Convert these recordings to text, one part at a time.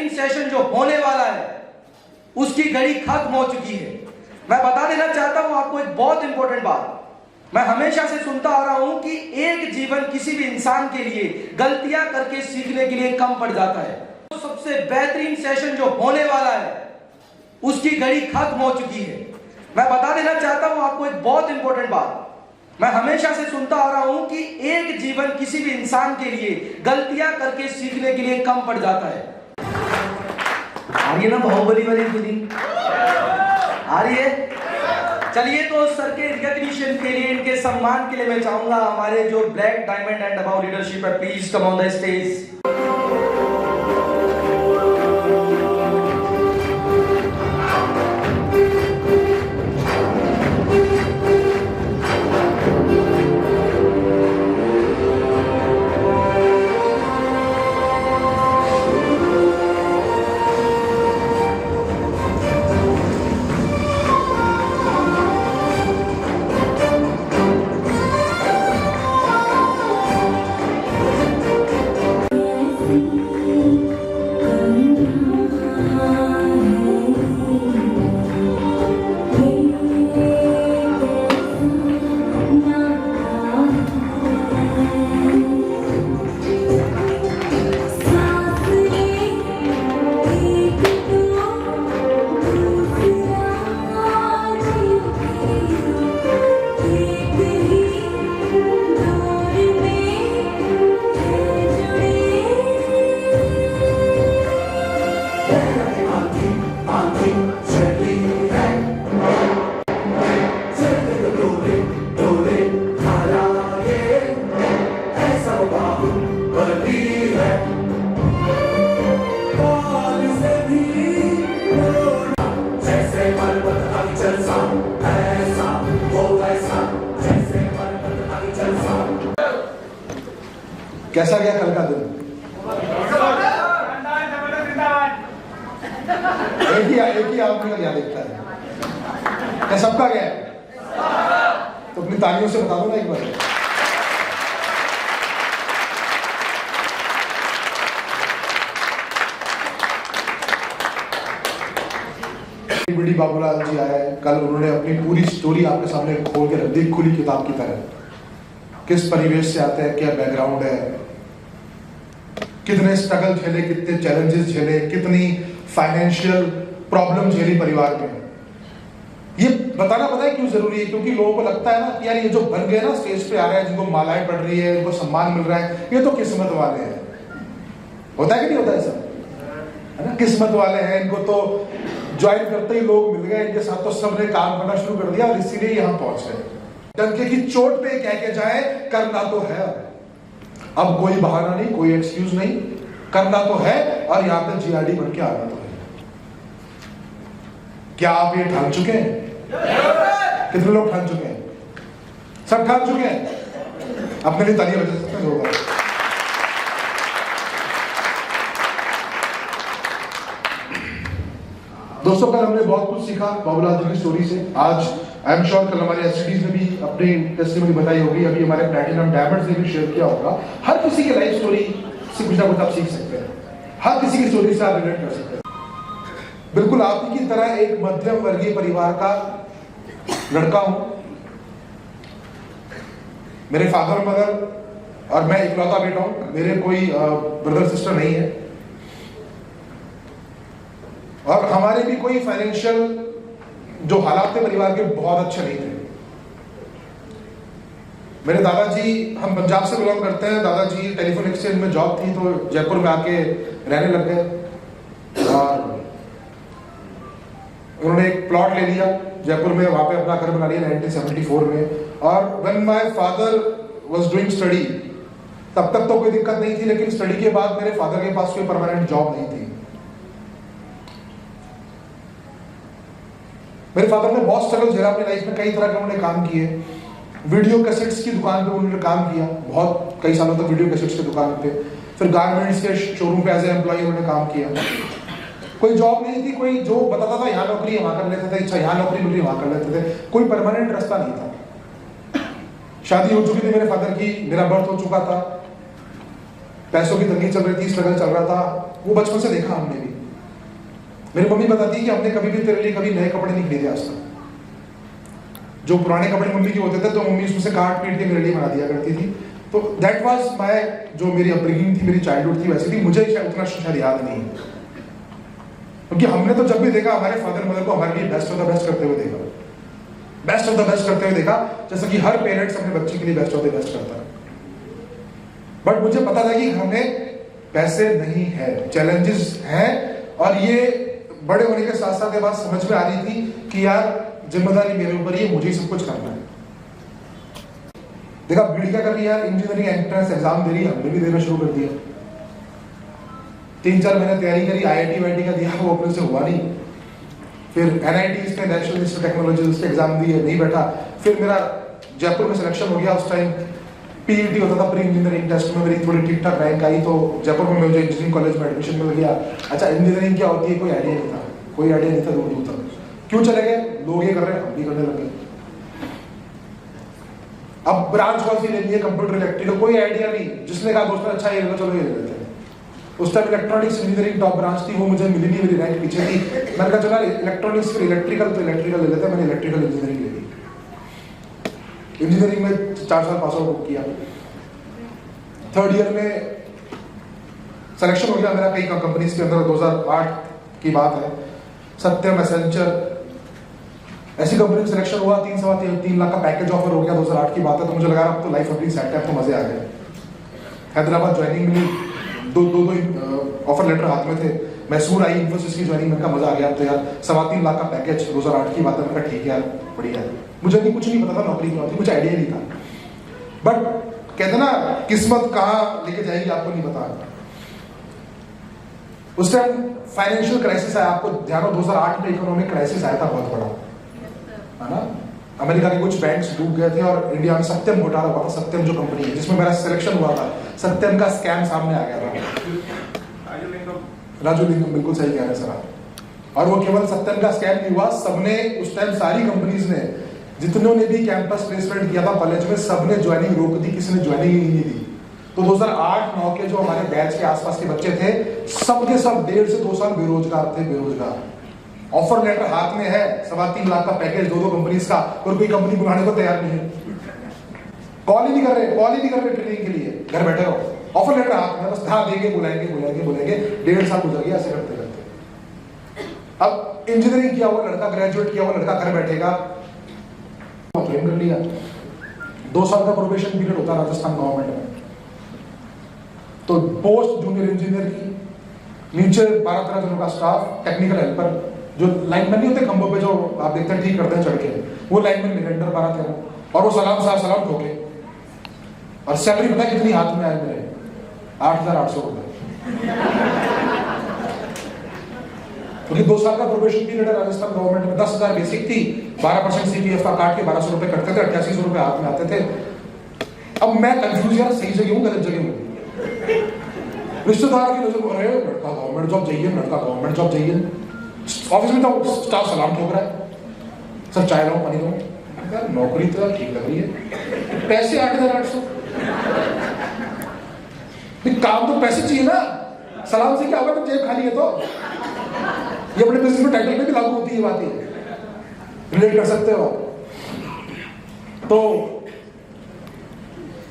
बेहतरीन सेशन जो होने वाला है उसकी घड़ी खत्म हो चुकी है। मैं बता देना चाहता हूं आपको एक बहुत इंपॉर्टेंट बात। मैं हमेशा से सुनता आ रहा हूं कि एक जीवन किसी भी इंसान के लिए गलतियां करके सीखने के लिए कम पड़ जाता है। तो सबसे बेहतरीन सेशन जो होने वाला है उसकी घड़ी खत्म हो चुकी है। मैं बता देना चाहता हूं आपको एक बहुत इंपॉर्टेंट बात। मैं हमेशा से सुनता आ रहा हूं कि एक जीवन किसी भी इंसान के लिए गलतियां करके सीखने के लिए कम पड़ जाता है। आ रही है ना बाहुबली वाली फीलिंग? आ रही है? चलिए तो सर के रिकॉग्निशन के लिए, इनके सम्मान के लिए मैं चाहूंगा हमारे जो black diamond and above leadership है, please come on the stage. कैसा गया कल का दिन? एक ही आदमी का क्या देखता है? क्या सबका गया? तो अपनी तालियों से बता दो ना एक बार। बड़ी बाबूलाल जी आए कल, उन्होंने अपनी पूरी स्टोरी आपके सामने खोल के रख दी, खुली किताब की तरह। किस परिवेश से आते हैं, क्या बैकग्राउंड है, कितने स्ट्रगल झेले, कितने चैलेंजेस झेले, कितनी फाइनेंशियल प्रॉब्लम झेली परिवार में। ये बताना पता है क्यों जरूरी है? क्योंकि लोगों को लगता है ना कि यार ये जो बन गए ना, स्टेज पे आ रहे हैं, जिनको मालाएं पड़ रही है, जिनको सम्मान मिल रहा है, ये तो किस्मत वाले हैं। होता है कि नहीं होता है सब? है ना, किस्मत वाले हैं, इनको तो ज्वाइन करते ही लोग मिल गए, इनके साथ तो सबने काम करना शुरू कर दिया और इसीलिए यहाँ पहुंच गए। डंके की चोट पे कह के जाए करना तो है, अब कोई बहाना नहीं, कोई एक्सक्यूज नहीं, करना तो है और यहाँ पे जीआरडी बन के आना तो है। क्या आप ये ठान चुके हैं? कितने लोग ठान चुके हैं? सब ठान चुके हैं? अपने लिए तालियां बजा सकते हैं होगा। दोस्तों कल हमने बहुत कुछ सीखा बाबूलाल जी की स्टोरी से। आज आई एम श्योर कल हमारे एसटीडीज ने भी अपनी टेस्टिमनी बताई होगी, अभी हमारे प्लैटिनम डायमंड्स ने भी शेयर किया होगा। हर किसी की लाइफ स्टोरी से कुछ ना कुछ आप सीख सकते हैं, हर किसी की स्टोरी से आप रिलेट कर सकते हैं। बिल्कुल आप ही की तरह एक मध्यम वर्गीय परिवार का लड़का हूं। मेरे फादर मदर और मैं इकलौता बेटा हूं, मेरे कोई ब्रदर सिस्टर नहीं है और हमारे भी कोई फाइनेंशियल जो हालात थे परिवार के बहुत अच्छे नहीं थे। मेरे दादाजी, हम पंजाब से बिलोंग करते हैं, दादाजी टेलीफोन एक्सचेंज में जॉब थी तो जयपुर में आके रहने लग गए और उन्होंने एक प्लॉट ले लिया जयपुर में, वहां पे अपना घर बना लिया 1974 में। और when my father was doing study, तब तक तो कोई दिक्कत नहीं थी, लेकिन स्टडी के बाद मेरे फादर के पास कोई परमानेंट जॉब नहीं थी। मेरे फादर ने बहुत स्ट्रगल झेला अपनी लाइफ में, कई तरह के उन्होंने काम किए। वीडियो कैसेट्स की दुकान पे उन्होंने काम किया, बहुत कई सालों तक वीडियो कैसेट्स की दुकान पे। फिर गारमेंट्स के शोरूम पे एज ए एम्प्लॉय उन्होंने काम किया। कोई जॉब नहीं थी, कोई जो बताता था यहाँ नौकरी है वहां कर लेते थे, अच्छा यहाँ नौकरी मिल रही वहां कर लेते थे, कोई परमानेंट रास्ता नहीं था। शादी हो चुकी थी मेरे फादर की, मेरा बर्थ हो चुका था पैसों की तंगी चल रही थी, स्ट्रगल चल रहा था, वो बचपन से देखा हमने भी। मेरी मम्मी बताती है कि हमने कभी भी तेरे लिए कभी नए कपड़े नहीं खरीदे आज तक। जो पुराने कपड़े मम्मी के होते थे तो मम्मी उसमें से काट पीट के मेरे लिए बना दिया करती थी। तो दैट वाज माय, जो मेरी अपब्रिंगिंग थी, मेरी चाइल्डहुड थी वैसी थी। मुझे उतना शायद याद नहीं, क्योंकि हमने तो जब भी देखा हमारे फादर मदर को हमारे लिए बेस्ट ऑफ द बेस्ट करते हुए देखा, बेस्ट ऑफ द बेस्ट करते हुए देखा, जैसा कि हर पेरेंट्स अपने बच्चे के लिए बेस्ट ऑफ द बेस्ट करता है। बट मुझे पता था कि हमें पैसे नहीं है, चैलेंजेस हैं, और ये बड़े होने के साथ साथ ये बात समझ में आ रही थी कि यार जिम्मेदारी मेरे ऊपर ही है, मुझे ही सब कुछ करना है। देखा बीड़ी क्या कर रही है यार, इंजीनियरिंग एंट्रेंस एग्जाम दे रही है, हमने भी देना शुरू कर दिया। 3-4 महीने तैयारी करी, IIT वाईटी का दिया, वो अपने से हुआ नहीं। फिर NIT के नेशनल इंस्टीट्यूट ऑफ टेक्नोलॉजी उसके एग्जाम दिए, नहीं बैठा। फिर मेरा जयपुर में सिलेक्शन हो गया। उस टाइम PET होता था, प्री इंजीनियरिंग टेस्ट में मेरी थोड़ी ठीक ठाक रैंक आई, तो जयपुर में मुझे इंजीनियरिंग कॉलेज में एडमिशन मिल गया। अच्छा इंजीनियरिंग क्या होती है कोई आइडिया नहीं था, कोई आइडिया नहीं था दूर दूर तक। क्यों चले गए, लोग ये कर रहे हैं हम भी करने लगे। अब ब्रांच कौन सी लेनी है, कंप्यूटर इलेक्ट्रिकल, कोई आइडिया नहीं। जिसने कहा दोस्तों अच्छा ये चलो ये ले लेते हैं। उस time electronics engineering top branch थी, वो मुझे मिली नहीं, मेरी रैंक पीछे थी। मैंने कहा चला इलेक्ट्रॉनिक्स फिर इलेक्ट्रिकल, तो इलेक्ट्रिकल ले लेते हैं। मैंने इलेक्ट्रिकल इंजीनियरिंग ले ली। इंजीनियरिंग में 4 साल पास आउट किया। 3rd ईयर में सिलेक्शन हो गया मेरा कई कंपनीज के अंदर। 2008 की बात है, सत्यम, एसेंचर, ऐसी कंपनी में सिलेक्शन हुआ। 3 लाख का पैकेज ऑफर हो गया। 2008 की बात है, तो मुझे लगा अब तो लाइफ अपनी सेट है, तो मजे आ गए। हैदराबाद ज्वाइनिंग मिली, दो ऑफर लेटर हाथ में थे। मैसूर आई इन्फोसिस की ज्वाइनिंग, मैंने कहा मजा आ गया अब तो यार। 2.25 लाख का पैकेज, 2008 की बात है। मैंने कहा ठीक है यार बढ़िया है। मुझे नहीं कुछ नहीं पता था नौकरी क्या होती, कुछ आइडिया नहीं था। बट कहते ना किस्मत कहाँ लेके जाएगी आपको नहीं पता। उस टाइम फाइनेंशियल क्राइसिस आया, आपको ध्यान हो 2008 में इकोनॉमिक क्राइसिस आया था बहुत बड़ा, है ना। अमेरिका के कुछ बैंक्स डूब गए थे और इंडिया में सत्यम घोटाला हुआ था। सत्यम जो कंपनी है जिसमें मेरा सिलेक्शन हुआ था, सत्यम का स्कैम सामने आ गया था। राजू लिंगम, बिल्कुल सही कह रहे हैं सर आप। और वो केवल सत्यम का स्कैम नहीं हुआ, सबने उस टाइम सारी कंपनीज ने, जितनों ने भी कैंपस प्लेसमेंट किया था कॉलेज में, सबने ज्वाइनिंग रोक दी, किसी ने ज्वाइनिंग ही नहीं दी। तो 2008-9 के जो हमारे बैच के आसपास के बच्चे थे, सबके सब 1.5 से 2 साल बेरोजगार थे, बेरोजगार। ऑफर लेटर हाथ में है, 3.25 लाख का पैकेज, 2 कंपनीज का, और कोई कंपनी बुलाने को तैयार नहीं है। कॉल ही नहीं कर रहे ट्रेनिंग के लिए, घर बैठे रहो। ऑफर लेटर हाथ में, बस हाँ देंगे, बुलाएंगे। 1.5 साल गुजर गया ऐसे करते करते। अब इंजीनियरिंग किया हुआ लड़का, ग्रेजुएट किया हुआ लड़का घर बैठेगा, ज्वाइन कर लिया। 2 साल का प्रोबेशन पीरियड होता है राजस्थान गवर्नमेंट में। तो पोस्ट जूनियर इंजीनियर की, नीचे 12-13 जनों का स्टाफ, टेक्निकल हेल्पर, जो लाइनमैन नहीं होते खंभों पे जो आप देखते हैं ठीक करते हैं चढ़ के, वो लाइनमैन मिलेंडर 12-13, और वो सलाम ठोके। और सैलरी पता है कितनी हाथ में आए मेरे? 8,800 रुपए। क्योंकि 2 साल का प्रोबेशन पीरियड है राजस्थान गवर्नमेंट में। 10,000 बेसिक थी, 12% CPF का काट के 1,200 रुपए करते थे, 8800 रुपए हाथ में आते थे। अब मैं कंफ्यूज यार, सही जगह हूँ गलत जगह हूँ। रिश्तेदार की नजर, अरे लड़का गवर्नमेंट जॉब चाहिए, लड़का गवर्नमेंट जॉब चाहिए। ऑफिस में तो स्टाफ सलाम ठोक रहा है, सर चाय लो, पानी दो। यार नौकरी तो यार ठीक लग रही है, पैसे 8,800। काम तो पैसे चाहिए ना, सलाम से क्या होगा तो जेब खाली है। तो ये अपने बिजनेस में टाइटल में भी लागू होती है, बात ये रिलेट कर सकते हो। तो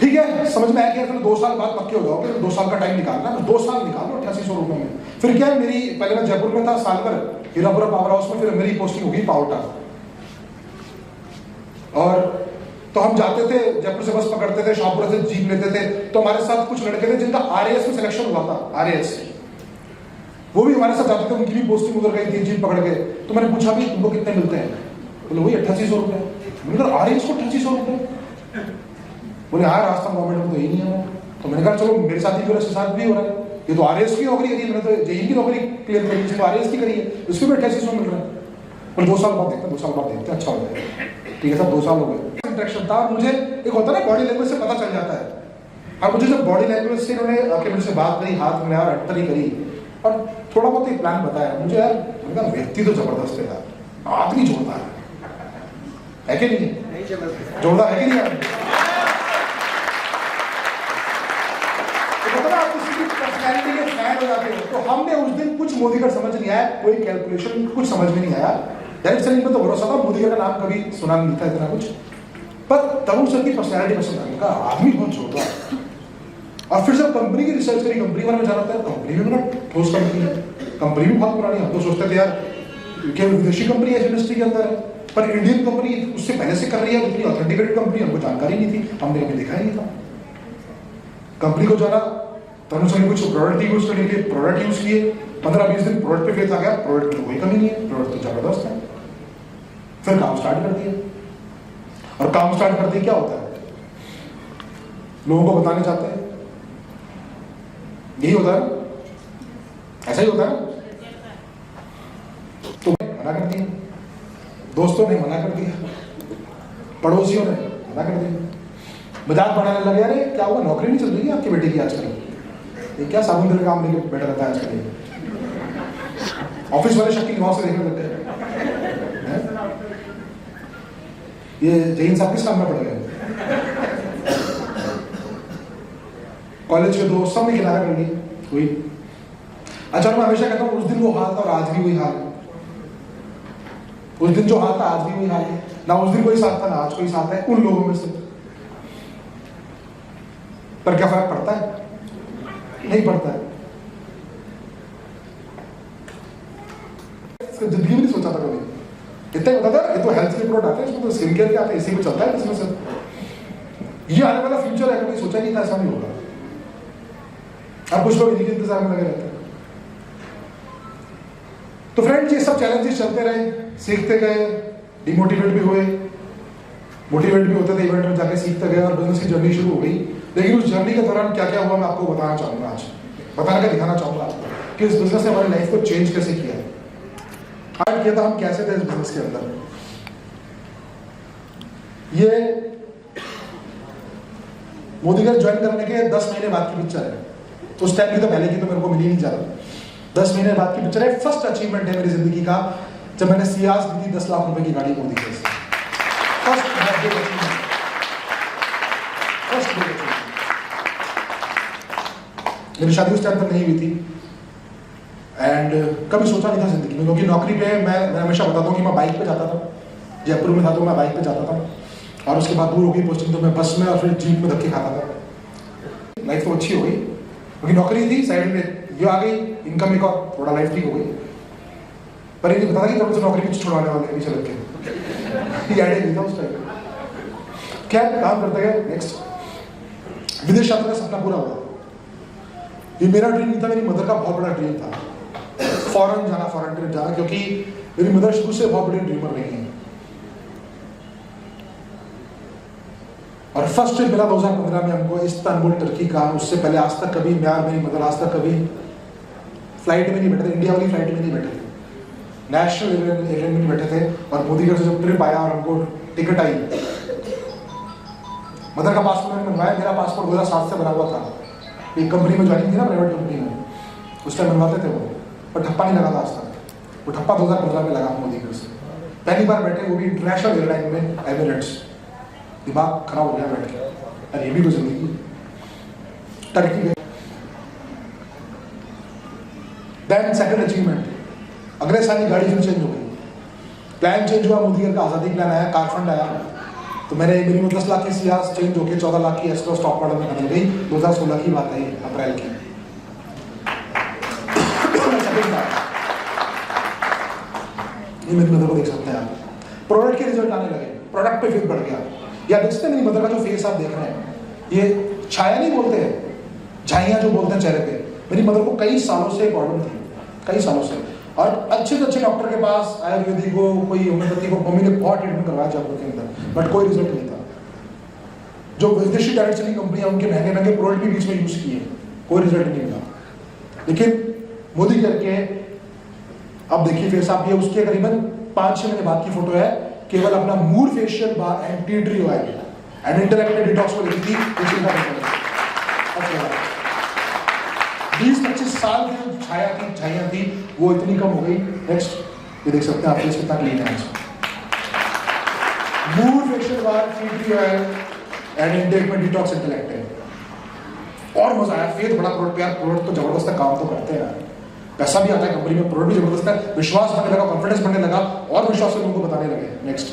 ठीक है, समझ में आया कि फिर 2 साल बाद पक्के हो जाओगे, 2 साल का टाइम निकालना है, 2 साल निकालो 8800 रुपए में। फिर क्या है, मेरी पहले मैं जयपुर में था साल भर, हीरापुरा पावर हाउस में, फिर मेरी पोस्टिंग होगी पावटा। और तो हम जाते थे, जयपुर से बस पकड़ते थे, शाहपुरा से जीप लेते थे। तो हमारे साथ कुछ लड़के थे जिनका RAS में सिलेक्शन हुआ था, RAS, वो भी हमारे साथ जाते थे, उनकी भी पोस्टिंग उधर गई थी जीप पकड़ के। तो मैंने पूछा भी तुमको कितने मिलते हैं? बोले वही 8800 रुपए। मैंने कहा RAS को 8800 रुपए? बोले हाँ राजस्थान गवर्नमेंट में तो यही नहीं है। तो मैंने कहा चलो मेरे साथ ही साथ भी हो रहा है, ये तो RAS की नौकरी है, मैंने तो JEE की नौकरी क्लियर करी, इसको RAS की करी है, उसके भी 8800 मिल रहा है। पर 2 साल बाद देखते हैं, 2 साल बाद देखते हैं, अच्छा हो जाएगा। ठीक है सर, 2 साल हो गए। इंटरेक्शन था, मुझे एक होता है ना बॉडी लैंग्वेज से पता चल जाता है। और मुझे जब बॉडी लैंग्वेज से उन्होंने आके मुझसे बात करी, हाथ मिलाया और एंटर ही करी, और थोड़ा बहुत एक प्लान बताया मुझे, यार उनका व्यक्ति तो जबरदस्त है यार, आदमी जोरदार है कि नहीं? जोरदार है कि नहीं यार? तो पता ना आप हो जाते हैं। तो हमने उस दिन कुछ मोदी का समझ नहीं आया, कोई कैलकुलेशन कुछ समझ में नहीं आया। दैनिक सलीम पर तो भरोसा था, मोदी का नाम कभी सुना नहीं था इतना कुछ, पर तरुण सर की पर्सनैलिटी पसंद आई, उनका आदमी बहुत जोरदार। और फिर जब कंपनी की रिसर्च करी, कंपनी बारे में जाना था, कंपनी भी बड़ा ठोस कंपनी है, कंपनी भी बहुत पुरानी। हम तो सोचते थे यार केवल विदेशी कंपनी है इंडस्ट्री के अंदर है, पर इंडियन कंपनी उससे पहले से कर रही है, इतनी ऑथेंटिकेटेड कंपनी, हमको जानकारी नहीं थी, हमने कभी देखा ही नहीं था। कंपनी को जाना, तरुण सर ने कुछ प्रोडक्ट यूज करने के लिए प्रोडक्ट यूज किए, 15-20 दिन प्रोडक्ट पे फेस आ गया, प्रोडक्ट में कोई कमी नहीं है, प्रोडक्ट तो जबरदस्त है। फिर काम स्टार्ट कर दिया, और काम स्टार्ट करते क्या होता है, लोगों को बताने चाहते हैं, यही होता है, ऐसा ही होता है। तो मना कर दिया, दोस्तों ने मना कर दिया, पड़ोसियों ने मना कर दिया, मजाक बनाने लगे, अरे क्या हुआ, नौकरी नहीं चल रही है आपकी बेटे की आजकल, ये क्या साबुन का काम लेके बैठा रहता है आजकल, ऑफिस वाले शक्की निवास से देखने लग गए, ये जैन साहब किस काम में पड़ गए, कॉलेज के दोस्त सब ने किनारा कर लिया, वही। अच्छा, मैं हमेशा कहता हूँ उस दिन वो हाल था और आज भी वही हाल है, उस दिन जो हाल था आज भी वही हाल है, ना उस दिन कोई साथ था ना आज कोई साथ है उन लोगों में से। पर क्या फर्क पड़ता है? नहीं पड़ता है। जिंदगी में नहीं सोचा था कभी, इतना ही पता था ये तो हेल्थ के प्रोडक्ट आते हैं, इसमें तो स्किन केयर के आते हैं, इसी में चलता है इसमें से, ये आने वाला फ्यूचर है, कभी सोचा नहीं था ऐसा नहीं होगा। अब कुछ लोग इन्हीं के इंतजार में लगे रहते हैं। तो फ्रेंड्स, ये सब चैलेंजेस चलते रहे, सीखते गए, डिमोटिवेट भी हुए, मोटिवेट भी होते थे, इवेंट में जाके सीखते गए और बिजनेस की जर्नी शुरू हो गई। लेकिन उस जर्नी के दौरान क्या क्या हुआ मैं आपको बताना चाहूंगा, आज बताने का दिखाना चाहूंगा कि इस बिजनेस ने हमारी लाइफ को चेंज कैसे किया है, आज किया था हम कैसे थे इस बिजनेस के अंदर। ये मोदी घर ज्वाइन करने के 10 महीने बाद की पिक्चर है, उस टाइम की तो पहले की तो मेरे को मिली नहीं ज्यादा, 10 महीने बाद की पिक्चर है। फर्स्ट अचीवमेंट है मेरी जिंदगी का, जब मैंने सियाज दी थी 10 लाख रुपए की गाड़ी मोदी घर से, फर्स्ट मेरी शादी उस टाइम तक नहीं हुई थी, एंड कभी सोचा नहीं था जिंदगी में, क्योंकि नौकरी पे मैं हमेशा बताता हूँ कि मैं बाइक पे जाता था, जयपुर में था तो मैं बाइक पे जाता था, और उसके बाद दूर हो गई पोस्टिंग तो मैं बस में और फिर जीप में धक्के खाता था। लाइफ तो अच्छी हो गई क्योंकि नौकरी थी, साइड में ये आ गई इनकम, एक और थोड़ा लाइफ ठीक हो गई, पर ये नहीं पता था कि कब से नौकरी भी छुड़वाने वाले पीछे लग के, ये आइडिया नहीं था उस टाइम। क्या काम करते गए, नेक्स्ट विदेश यात्रा का सपना पूरा हुआ। ये मेरा ड्रीम नहीं था, मेरी मदर का बहुत बड़ा ड्रीम था, फॉरेन जाना, फॉरेन ट्रिप जाना, क्योंकि मेरी मदर शुरू से बहुत बड़ी ड्रीमर रही है। और फर्स्ट ट्रिप मिला 2015 में हमको इस्तांबुल टर्की का, उससे पहले आज तक कभी मैं और मेरी मदर आज तक कभी फ्लाइट में नहीं बैठे थे, इंडिया वाली फ्लाइट में नहीं बैठे थे, नेशनल एयरलाइन में नहीं बैठे थे। और मोदी घर से जब ट्रिप आया और हमको टिकट आई, मदर का पासपोर्ट मैंने बनवाया, मेरा पासपोर्ट 2007 से बना हुआ था, एक कंपनी में ज्वाइनिंग थी ना, प्राइवेट कंपनी में, उस टाइम बनवाते थे वो, पर ठप्पा नहीं लगा था आज तक, वो ठप्पा 2015 में लगा मोदी घर से। पहली बार बैठे, वो भी इंटरनेशनल एयरलाइन में, एमिरेट्स, दिमाग खराब हो गया बैठ के, अरे ये भी तो जिंदगी। टर्की गए, देन सेकंड अचीवमेंट, अगले साल की गाड़ी फिर चेंज हो गई, प्लान चेंज हुआ, मोदी घर का आज़ादी प्लान आया, कार फंड आया, तो मैंने मेरी 10 लाख की सियास चेंज होकर 14 लाख की एस्ट्रो स्टॉक मॉडल में बदल गई। 2016 की बात है, अप्रैल की। ये मेरी मदर को देख सकते हैं आप, प्रोडक्ट के रिजल्ट आने लगे, प्रोडक्ट पे फेथ बढ़ गया। या देख सकते हैं मेरी मदर का जो फेस आप देख रहे हैं, ये छाया नहीं बोलते हैं, झाइयाँ जो बोलते हैं चेहरे पे, मेरी मदर को कई सालों से प्रॉब्लम थी, कई सालों से, और अच्छे से अच्छे डॉक्टर के पास, आयुर्वेदिक को, कोई होम्योपैथी को, मम्मी ने बहुत ट्रीटमेंट करवाया जयपुर के अंदर, बट कोई रिजल्ट नहीं था। जो विदेशी डायरेक्ट सेलिंग कंपनियां, उनके महंगे महंगे प्रोडक्ट भी बीच में यूज किए, कोई रिजल्ट नहीं मिला। लेकिन मोदी करके, अब देखिए फेस आप, ये उसके करीबन 5-6 महीने बाद की फोटो है, केवल अपना mood facial bar anti tree oil and intellectual detox को लेती थी, 20-25 साल की जो छाया थी वो इतनी कम हो गई। नेक्स्ट ये देख सकते हैं आप, फेस कितना क्लीन है, mood facial bar, tea tree oil and intake में डिटॉक्स इंटेलेक्ट है। और मजा आया। फेथ बड़ा प्रोडक्ट, यार प्रोडक्ट तो जबरदस्त है, काम तो करते हैं यार, पैसा भी आता है कंपनी में, प्रोडक्ट भी जबरदस्त है, विश्वास बढ़ने लगा, कॉन्फिडेंस बढ़ने लगा, और विश्वास से लोगों को बताने लगे। नेक्स्ट,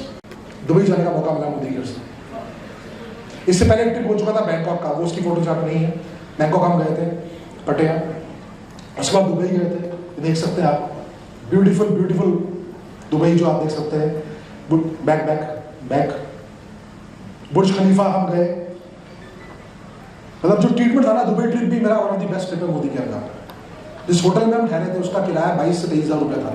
दुबई जाने का मौका मिला मोदी के से। इससे पहले एक ट्रिप हो चुका था बैंकॉक का, वो उसकी फोटो जहाँ पे नहीं है। बैंकॉक हम गए थे, पटिया, उसके बाद दुबई गए थे, देख सकते हैं आप, ब्यूटीफुल ब्यूटीफुल दुबई जो आप देख सकते हैं। बैक बुर्ज खलीफा हम गए। मतलब जो ट्रीटमेंट था ना, दुबई ट्रिप भी मेरा one of the best trip है मोदी के अंदर। जिस होटल में हम ठहरे थे उसका किराया 22 से 23 हज़ार रुपये था,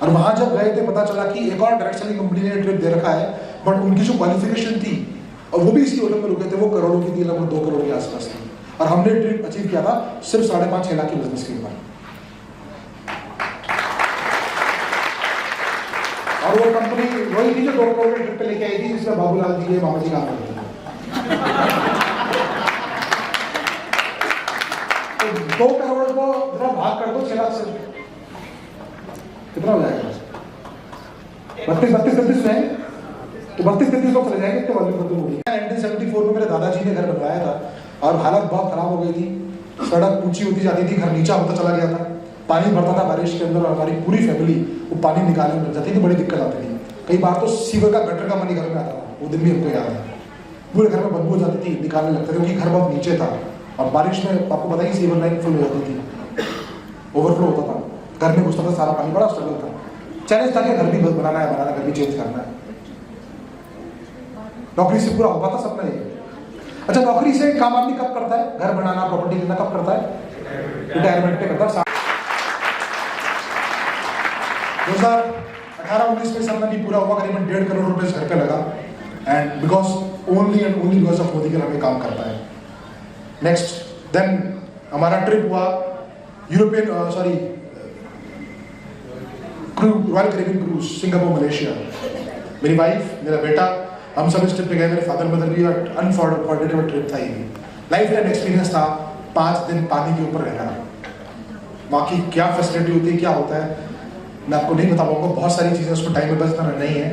और वहां जब गए थे पता चला कि एक और डायरेक्ट सेलिंग कंपनी ने ट्रिप दे रखा है, बट उनकी जो क्वालिफिकेशन थी, और वो भी इसी होटल में रुके थे, वो करोड़ों की थी, लगभग 2 करोड़ के आसपास थी, और हमने ट्रिप अचीव किया था सिर्फ 5.5-6 लाख की बिजनेस के ऊपर। और वो कंपनी वही थी जो 2 करोड़ की ट्रिप पे लेके आई थी, जिसमें बाबूलाल जी के मामा जी काम करते थे। तो 2 करोड़ को जरा भाग कर दो 6 लाख से, कितना हो जाएगा? 32-33 में तो 32-33 लोग चले जाएंगे तो वॉल्यूम खत्म हो गई। 1974 में मेरे दादाजी ने घर बनवाया था, और हालत बहुत खराब हो गई थी, सड़क ऊंची होती जाती थी, घर नीचा होता चला गया था, पानी भरता था बारिश के अंदर, और हमारी पूरी फैमिली वो पानी निकालने में जाती थी, बड़ी दिक्कत आती थी। कई बार तो सीवर का गटर का पानी घर में आता था, वो दिन भी हमको याद है। पूरे घर में बदबू जाती थी, निकालने लगते थे, क्योंकि घर बहुत नीचे था, और बारिश में आपको पता ही सीवर लाइन फुल हो जाती थी, ओवरफ्लो होता था, घर में घुसता था सारा पानी, बड़ा स्ट्रगल था। चैलेंज था कि घर भी बनाना है, घर भी चेंज करना है। नौकरी से पूरा हो पाता सपना ये। अच्छा, नौकरी से काम आदमी कब करता है? घर बनाना, प्रॉपर्टी लेना कब करता है? रिटायरमेंट पे करता है। 2018-19 में सपना भी पूरा हुआ, करीबन 1.5 करोड़ रुपए घर पे लगा, and because only because of Modi के हमें काम करता है। नेक्स्ट, देन हमारा ट्रिप हुआ European royal Caribbean cruise, Singapore, Malaysia. मेरी वाइफ, मेरा बेटा, हम सब इस ट्रिप पे गए, मेरे फादर मदर भी, अनफॉरगेटेबल ट्रिप था ये। लाइफ टाइम एक्सपीरियंस था, 5 दिन पानी के ऊपर रहना। वहाँ की क्या फैसिलिटी होती है, क्या होता है, मैं आपको नहीं बता पाऊंगा, बहुत सारी चीज़ें, उसको टाइम में बस इतना नहीं है,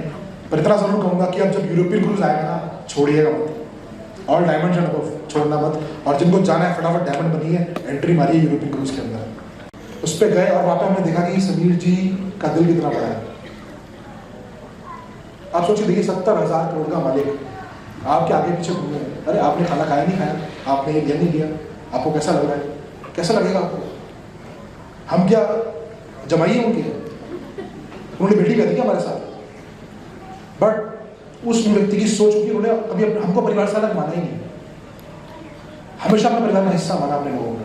पर इतना जरूर कहूँगा कि अब जब यूरोपियन क्रूज आएगा ना, छोड़िएगा मत, ऑल डायमंड एंड अबव छोड़ना मत, और जिनको जाना है फटाफट डायमंड बनिए, एंट्री मारिए यूरोपियन क्रूज के अंदर। उस पर गए, और वहाँ पे हमने देखा कि समीर जी का दिल कितना बड़ा है। आप सोचिए, देखिए 70,000 करोड़ का मालिक आपके आगे पीछे घूमे, अरे आपने खाना खाया नहीं खाया, आपने ये नहीं किया, आपको कैसा लग रहा है? कैसा लगेगा आपको? हम क्या जमाइए उनके? उन्होंने बेटी कर दी क्या हमारे साथ? बट उस व्यक्ति की सोच होगी, उन्होंने कभी हमको परिवार से अलग माना ही नहीं, हमेशा अपने परिवार का हिस्सा माना अपने लोगों को।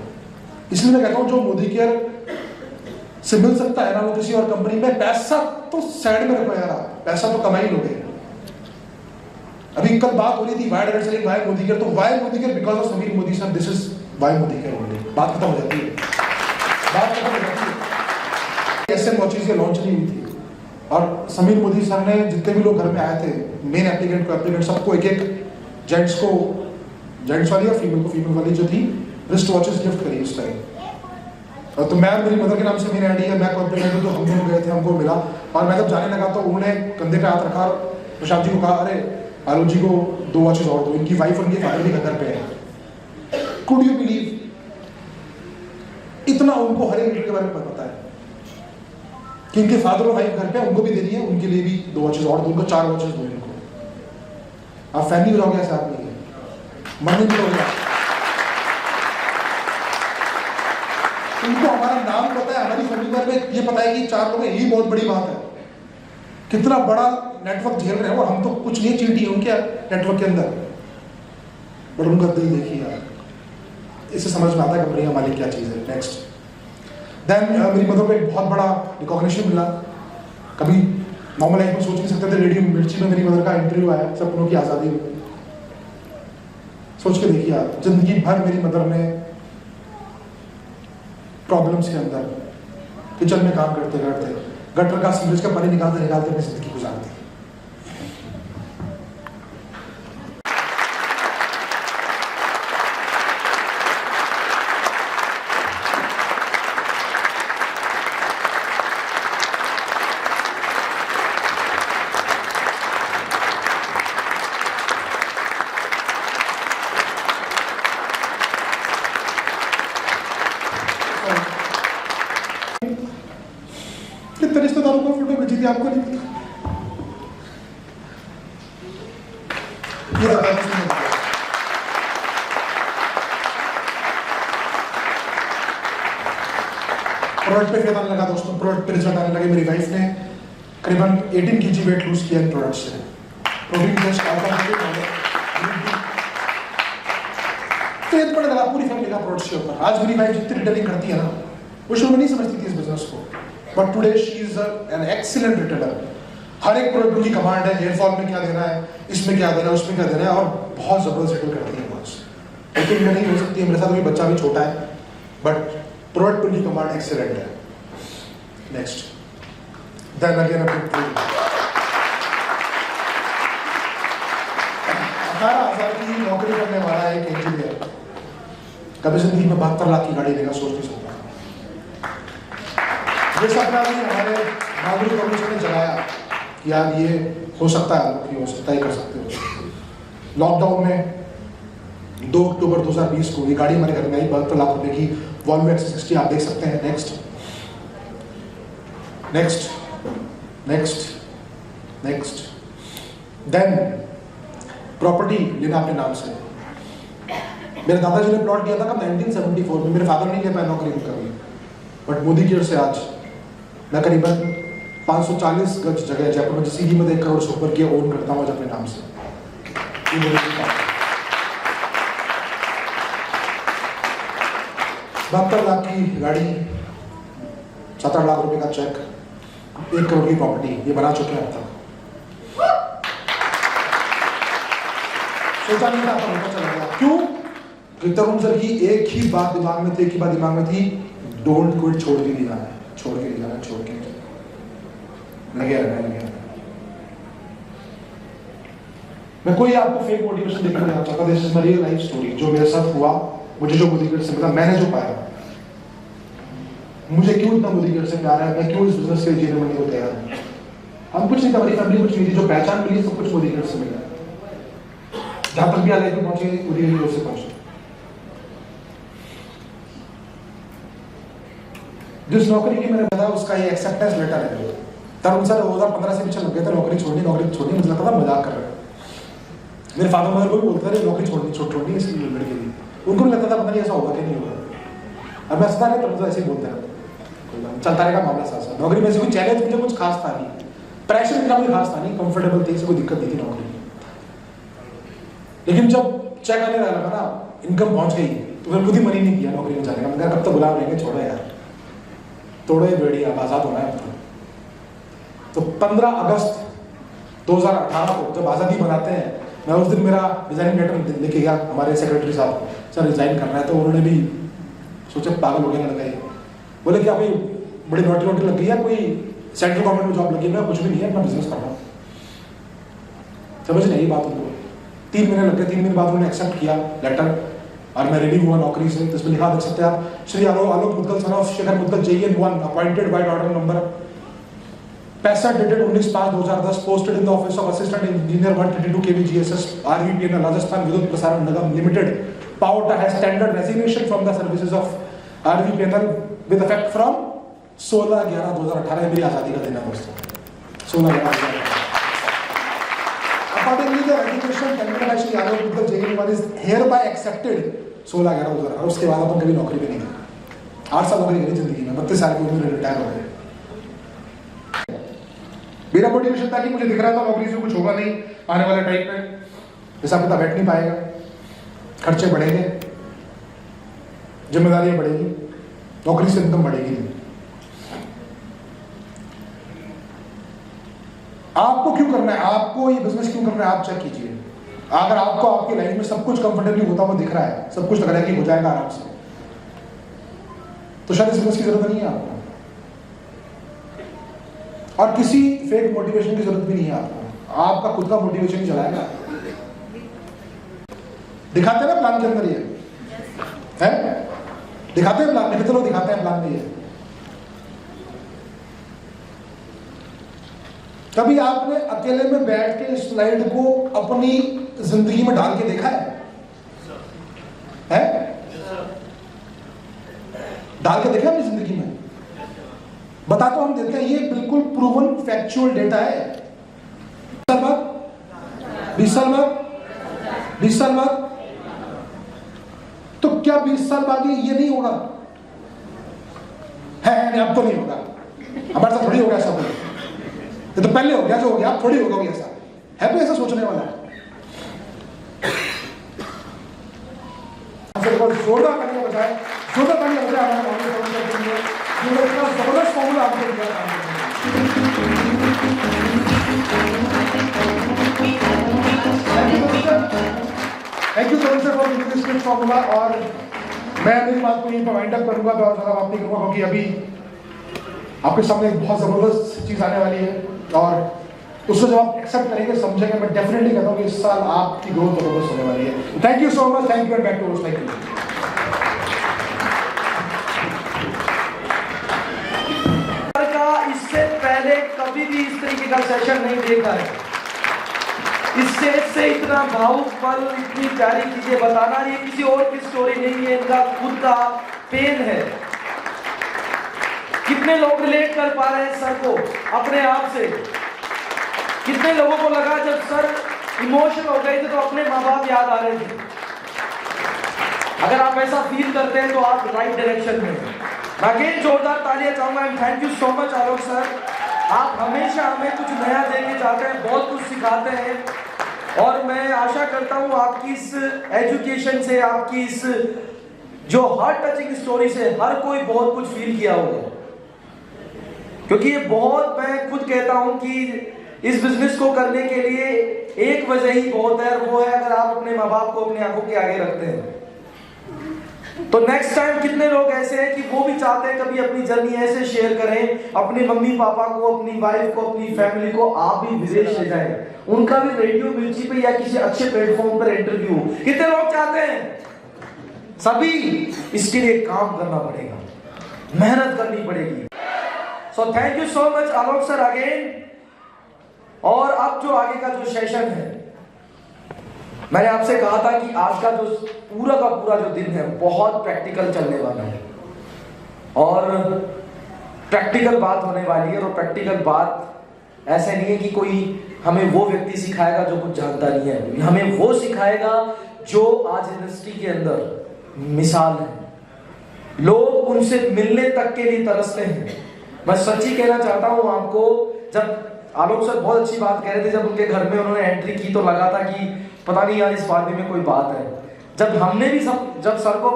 इसलिए मैं कहता हूँ, जो मोदी केयर से मिल सकता है ना, वो किसी और कंपनी में, पैसा तो साइड में रखो यार, पैसा तो कमा ही लोगे। अभी कल बात हो रही थी why direct selling, why Modi care, तो why Modi care because of Sameer Modi sir, this is why Modi care only. बात खत्म हो जाती है, बात खत्म हो जाती है। एसएम वॉचेस ये लॉन्च नहीं हुई थी, और समीर मोदी सर ने जितने भी लोग घर में आए थे, मेन एप्लीकेंट सबको एक जेंट्स को जेंट्स वाली, और फीमेल को फीमेल वाली जो थी, रिस्ट वॉचेस गिफ्ट करी उस टाइम। तो मैं, मेरी मदर के नाम से मेरी आईडी है, मैं कॉम्प्लीमेंट, तो हम दोनों गए थे, हमको मिला, और मैं जब जाने लगा तो उन्होंने कंधे पे हाथ रखा, और प्रशांत जी को कहा, अरे आलोक जी को 2 वॉचेस और दो, इनकी वाइफ और इनके फादर भी घर पे है। कुड यू बिलीव, इतना उनको हर एक लीडर के बारे में पता है कि इनके फादर और वाइफ घर पे, उनको भी देनी है, उनके लिए भी 2 वॉचेस और दो, उनको 4 वॉचेस दो इनको। आप फैमिली रहोगे ऐसे आदमी है, मरने भी रहोगे। उनको हमारा नाम पता है, हमारी फैमिली में ये पता है कि 4 लोग हैं, यही बहुत बड़ी बात है। कितना बड़ा नेटवर्क झेल रहे हैं, और हम तो कुछ नहीं, चींटी उनके नेटवर्क के अंदर, बट उनका दिल देखिए यार, इससे समझ में आता है कंपनी का मालिक क्या चीज़ है। नेक्स्ट, देन मेरी मदर को एक बहुत बड़ा रिकॉग्निशन मिला, कभी नॉर्मल लाइफ में सोच नहीं सकते थे। रेडियो मिर्ची में मेरी मदर का इंटरव्यू आया, सपनों की आज़ादी में। सोच के देखिए आप, जिंदगी भर मेरी मदर ने प्रॉब्लम्स के अंदर किचन में काम करते करते, गटर का सीवरेज का पानी निकालते निकालते अपनी जिंदगी गुजारती। कितने रिश्तेदारों को फोटो भेजी थी आपको नहीं? ये प्रोडक्ट पे फिर आने लगा दोस्तों, प्रोडक्ट पे रिजल्ट आने लगे। मेरी वाइफ ने करीबन 18 kg वेट लूज किया इन प्रोडक्ट से। प्रोटीन टेस्ट पड़े लगा पूरी फैमिली का प्रोडक्ट्स के ऊपर। आज मेरी वाइफ जितनी रिटेलिंग करती है ना, वो शुरू में नहीं समझती थी इस बिजनेस को, but today she is an excellent retailer. हर एक प्रोडक्ट की कमांड है, हेयर फॉल में क्या देना है, इसमें क्या देना है, उसमें क्या देना है, और बहुत जबरदस्त रिटेल करती है बॉस। लेकिन मैं नहीं हो सकती है, मेरे साथ अभी बच्चा भी छोटा है, बट प्रोडक्ट की कमांड एक्सीलेंट है। नेक्स्ट, देन अगेन 18,000 की नौकरी करने वाला एक इंजीनियर कभी जिंदगी में 72 लाख की गाड़ी लेगा, सोच नहीं सकता। ये सपना भी हमारे नागरिक कमीशन ने जगाया कि यार ये हो सकता है, हो सकता है, कर सकते हो। लॉकडाउन में 2 अक्टूबर 2020 को ये गाड़ी हमारे घर में आई, 72 लाख रुपए की वॉल्वो XC60, आप देख सकते हैं। Next next next next, then property लेना अपने नाम से। मेरे दादाजी ने प्लॉट लिया था कब 1974 में, मेरे फादर नहीं ले पाए नौकरी कभी, बट मोदी केयर से आज मैं करीबन 540 गज जगह जयपुर में जिसकी कीमत 1 करोड़ से ऊपर की ओन करता हूँ अपने नाम से। 72 लाख की गाड़ी, 7-8 लाख रुपए का चेक, 1 करोड़ की प्रॉपर्टी, ये बना चुके हैं अब तक। सोचा नहीं था, पता चला गया। क्यों? तरुण सर की एक ही बात दिमाग में थी, डोंट क्विट, छोड़ के नहीं जाना है, छोड़ के नहीं जाना, छोड़ के लगे रहना। मैं कोई आपको फेक मोटिवेशन देखना नहीं चाहता, this is my real life story. जो मेरे साथ हुआ, मुझे जो मोदी से मिला, मैंने जो पाया, मुझे क्यों इतना मोदी से प्यार है, मैं क्यों इस बिजनेस के लिए जीने में तैयार हूं। हम कुछ नहीं था, हमारी फैमिली कुछ नहीं थी, जो पहचान मिली सब कुछ मोदी से मिला। जहां तक भी आगे पहुंचे, मोदी से पहुंचे। जिस नौकरी की मैंने बताया उसका ये एक्सेप्टेंस लेटर है। तरुण सर 2015 से पीछे लग गए थे नौकरी छोड़नी, मुझे लगता था मजाक कर रहे हैं। मेरे फादर मदर को भी बोलते थे नौकरी छोड़नी इसकी लड़के की, उनको भी लगता था पता नहीं ऐसा होगा कि नहीं होगा। अब मैं हंसता रहा, तरुण सर ऐसे ही बोलते हैं, चलता रहेगा मामला साथ साथ। नौकरी में से कोई चैलेंज मुझे कुछ खास था नहीं, प्रेशर इतना कोई खास था नहीं, कंफर्टेबल थी, कोई दिक्कत नहीं थी नौकरी। लेकिन जब चेक आने लगा ना, इनकम पहुंच गई, तो फिर खुद ही मन ही नहीं किया नौकरी में जाने का। मैं कब तक बुला लेंगे, छोड़ो यार, तोड़ो ये बेड़ी, अब आजाद होना है। तो 15 अगस्त 2018 को जब आज़ादी बनाते हैं, मैं उस दिन मेरा रिजाइनिंग लेटर लेके गया हमारे सेक्रेटरी साहब, सर रिजाइन करना है। तो उन्होंने भी सोचा पागल हो गया, लगा बोले क्या कोई बड़ी लॉटरी लग गई है, कोई सेंट्रल गवर्नमेंट में जॉब लगी है? कुछ भी नहीं है, अपना बिजनेस कर रहा हूँ। समझ नहीं बात उनको। 3 महीने लग गए, 3 महीने बाद उन्होंने एक्सेप्ट किया लेटर और मैं रिलीव हुआ नौकरी से। तो इसमें लिखा देख सकते हैं आप, Shri Alok Mudgal son of Shekhar Mudgal JN1 appointed by order number 65 dated 19/5/2010 posted in the office of assistant engineer 132 kV GSS RVPN Rajasthan Vidyut Prasaran Nigam limited Pawta has tendered resignation from the services of RVPN with effect from 16/11/2018। मेरी आजादी का दिन है दोस्तों, 16/11/2018। Accordingly, the resignation tendered by Shri Alok Muddal JN1 is hereby accepted 16/11/2018। उसके बाद अपन कभी नौकरी पे नहीं गए। 8 साल नौकरी करी जिंदगी में, 32 साल की उम्र में रिटायर हो गए। मेरा मोटिवेशन था कि मुझे दिख रहा था नौकरी से कुछ होगा नहीं आने वाले टाइम में, हिसाब किताब बैठ नहीं पाएगा, खर्चे बढ़ेंगे, जिम्मेदारियां बढ़ेगी, नौकरी से इनकम बढ़ेगी नहीं। आपको क्यों करना है, आपको ये बिजनेस क्यों करना है, आप चेक कीजिए। अगर आपको आपकी लाइफ में सब कुछ कंफर्टेबली होता हुआ दिख रहा है, सब कुछ लग रहा है कि हो जाएगा आराम से, तो शायद इस बिजनेस की जरूरत नहीं है आपको, और किसी फेक मोटिवेशन की जरूरत भी नहीं है आपको। आपका खुद का मोटिवेशन ही चलाएगा। दिखाते हैं ना प्लान के अंदर, ये है दिखाते हैं प्लान में, कितने लोग दिखाते हैं प्लान में ये। कभी आपने अकेले में बैठ के स्लाइड को अपनी जिंदगी में डाल के देखा है? डाल के देखा अपनी जिंदगी में? बता तो हम देते हैं, ये बिल्कुल प्रूवन फैक्चुअल डेटा है। 20 साल बाद, 20 साल बाद, 20 साल बाद, तो क्या 20 साल बाद ये नहीं होगा? है नहीं, अब तो नहीं होगा, हमारे साथ थोड़ी होगा ऐसा कोई, ये तो पहले हो गया जो हो गया, अब थोड़ी होगा भी ऐसा। है कोई ऐसा सोचने वाला? जोरदार करने का बजाय, जोरदार करने का बजाय इतना जबरदस्त फॉर्मूला आपको दिया। Thank you so much for giving this good formula. और मैं मेरी बात को यहीं पर वाइंड अप करूंगा, बहुत ज़्यादा बात नहीं करूंगा, क्योंकि अभी आपके सामने एक बहुत ज़बरदस्त चीज़ आने वाली है और उसको जब आप एक्सेप्ट करेंगे, समझेंगे, मैं डेफिनेटली कहता हूँ कि इस साल आपकी ग्रोथ जबरदस्त होने वाली है। Thank you so much, thank you and back to host. Thank you. इससे पहले कभी भी इस तरीके का सेशन नहीं देखा है। स्टेज से इतना भावुक पल, इतनी प्यारी चीजें बताना, ये किसी और की स्टोरी नहीं है, इनका खुद का पेन है। कितने लोग रिलेट कर पा रहे हैं सर को अपने आप से? कितने लोगों को लगा जब सर इमोशनल हो गए थे तो अपने माँ बाप याद आ रहे थे? अगर आप ऐसा फील करते हैं तो आप राइट डायरेक्शन में हैं। अगेन जोरदार तालियां चाहूंगा and thank you so much Alok sir. आप हमेशा हमें कुछ नया देके जाते हैं, बहुत कुछ सिखाते हैं और मैं आशा करता हूं आपकी इस एजुकेशन से, आपकी इस जो हार्ट टचिंग स्टोरी से हर कोई बहुत कुछ फील किया होगा। क्योंकि ये बहुत, मैं खुद कहता हूं कि इस बिजनेस को करने के लिए एक वजह ही बहुत है, और वो है अगर आप अपने माँ बाप को अपनी आंखों के आगे रखते हैं। तो नेक्स्ट टाइम कितने लोग ऐसे हैं कि वो भी चाहते हैं कभी अपनी जर्नी ऐसे शेयर करें, अपने मम्मी पापा को, अपनी वाइफ को, अपनी फैमिली को, आप भी विदेश ले जाएं, उनका भी रेडियो मिर्ची पे या किसी अच्छे प्लेटफॉर्म पर इंटरव्यू। कितने लोग चाहते हैं? सभी। इसके लिए काम करना पड़ेगा, मेहनत करनी पड़ेगी। So thank you so much Alok sir again. और अब जो आगे का जो सेशन है, मैंने आपसे कहा था कि आज का जो पूरा का पूरा जो दिन है बहुत प्रैक्टिकल चलने वाला है और प्रैक्टिकल बात होने वाली है। और प्रैक्टिकल बात ऐसे नहीं है कि कोई हमें वो व्यक्ति सिखाएगा जो कुछ जानता नहीं है, हमें वो सिखाएगा जो आज इंडस्ट्री के अंदर मिसाल है, लोग उनसे मिलने तक के लिए तरसते हैं। मैं सच्ची कहना चाहता हूं आपको, जब आलोक सर बहुत अच्छी बात कह रहे थे, जब उनके घर में उन्होंने एंट्री की तो लगा था कि पता नहीं यार इस पार्टी में कोई बात है। जब हमने भी जब सर को